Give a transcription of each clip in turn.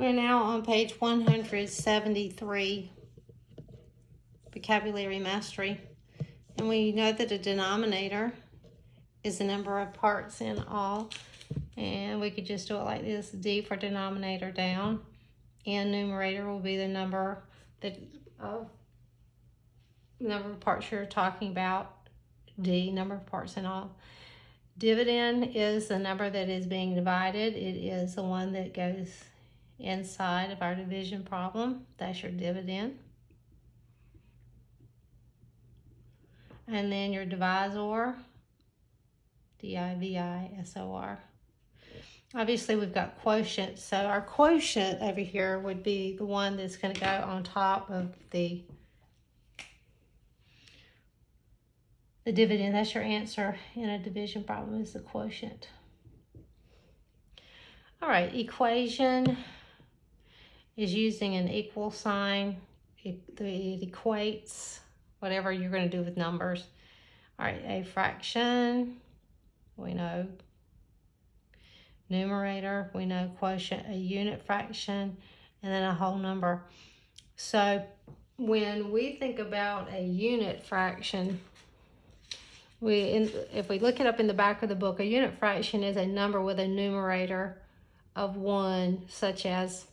We're now on page 173, Vocabulary Mastery. And we know that a denominator is the number of parts in all. And we could just do it like this, D for denominator down. And numerator will be the number of parts you're talking about. D, number of parts in all. Dividend is the number that is being divided. It is the one that goes inside of our division problem. That's your dividend. And then your divisor, D-I-V-I-S-O-R. Obviously, we've got quotient. So our quotient over here would be the one that's going to go on top of the dividend. That's your answer in a division problem, is the quotient. All right, equation is using an equal sign. It equates whatever you're going to do with numbers. All right, a fraction, we know. Numerator, we know. Quotient, a unit fraction, and then a whole number. So when we think about a unit fraction, if we look it up in the back of the book, a unit fraction is a number with a numerator of 1, such as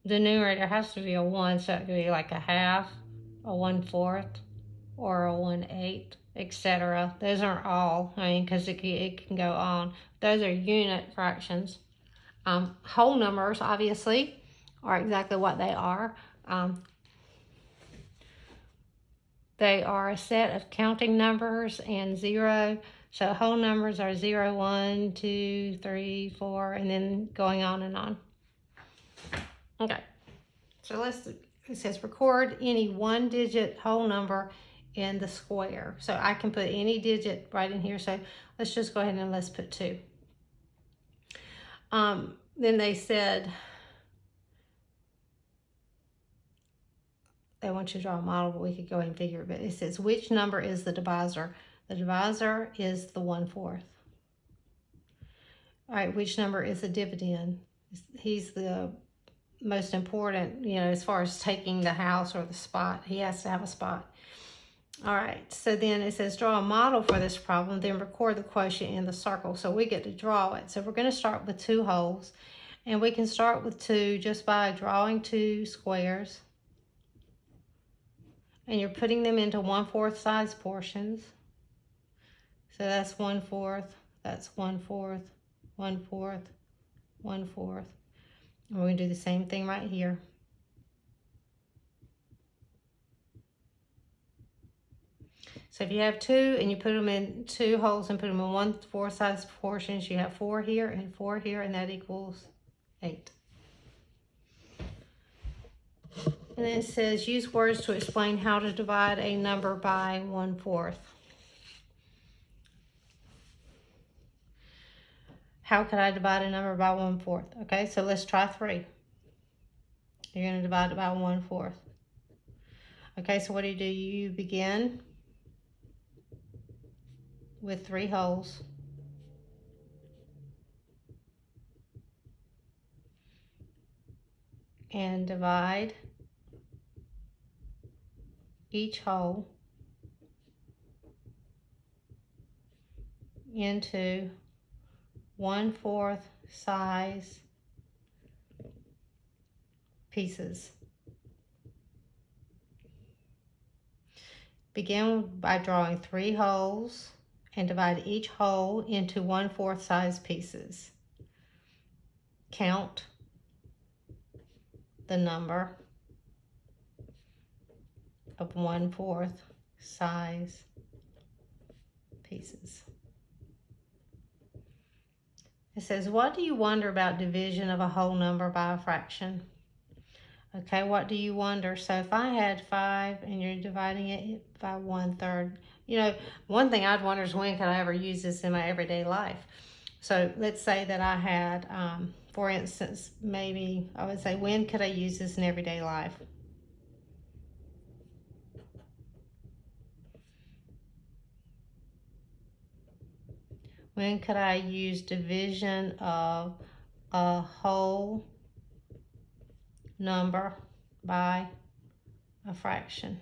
the numerator has to be a 1, so it could be like a half, a 1/4, or a 1/8, etc. Those aren't all, because it can go on. Those are unit fractions. Whole numbers, obviously, are exactly what they are. They are a set of counting numbers and 0. So whole numbers are 0, 1, 2, 3, 4, and then going on and on. Okay, so it says record any one-digit whole number in the square. So I can put any digit right in here. So let's just go ahead and let's put 2. Then they said they want you to draw a model, but we could go ahead and figure it. But it says, which number is the divisor? The divisor is the 1/4. All right, which number is the dividend? He's the most important, as far as taking the house or the spot. He has to have a spot. All right, so then it says draw a model for this problem, then record the quotient in the circle. So we get to draw it. So we're going to start with 2 holes. And we can start with 2 just by drawing 2 squares. And you're putting them into 1/4 size portions. So that's 1/4, that's 1/4, 1/4, 1/4. And we're going to do the same thing right here. So if you have 2 and you put them in 2 holes and put them in 1/4 size portions, you have 4 here, and that equals 8. And then it says use words to explain how to divide a number by 1/4. How could I divide a number by 1/4? Okay, so let's try 3. You're going to divide it by 1/4. Okay, so what do? You begin with 3 holes. And divide each hole into 1/4 size pieces. Begin by drawing 3 holes and divide each hole into 1/4 size pieces. Count the number of 1/4 size pieces. It says, what do you wonder about division of a whole number by a fraction? Okay, what do you wonder? So if I had 5 and you're dividing it by 1/3, one thing I'd wonder is when could I ever use this in my everyday life? So let's say that I had, for instance, maybe I would say, when could I use this in everyday life? When could I use division of a whole number by a fraction.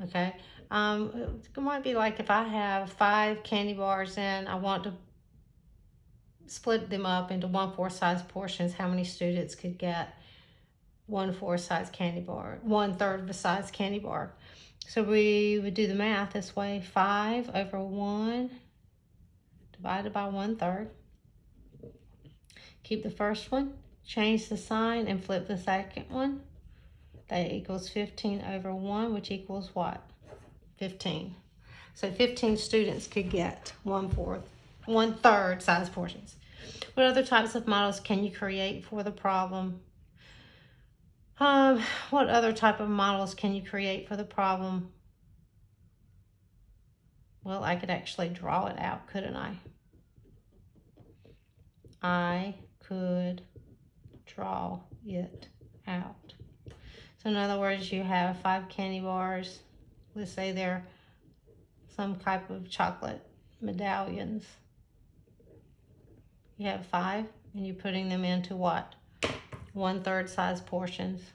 Okay, it might be like if I have 5 candy bars and I want to split them up into 1/4 size portions, how many students could get 1/4 size candy bar, 1/3 of a size candy bar? So we would do the math this way: 5 over 1 divided by 1/3. Keep the first one, change the sign, and flip the second one. That equals 15 over 1, which equals what? 15. So 15 students could get 1/3 size portions. What other types of models can you create for the problem? What other type of models can you create for the problem? Well, I could actually draw it out, couldn't I? I could draw it out. So in other words, you have 5 candy bars. Let's say they're some type of chocolate medallions. You have 5, and you're putting them into what? 1/3 size portions.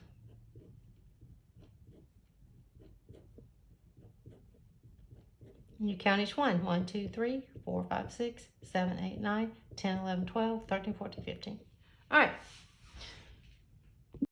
And you count each one. 1, 2, 3, 4, 5, 6, 7, 8, 9, 10, 11, 12, 13, 14, 15. All right.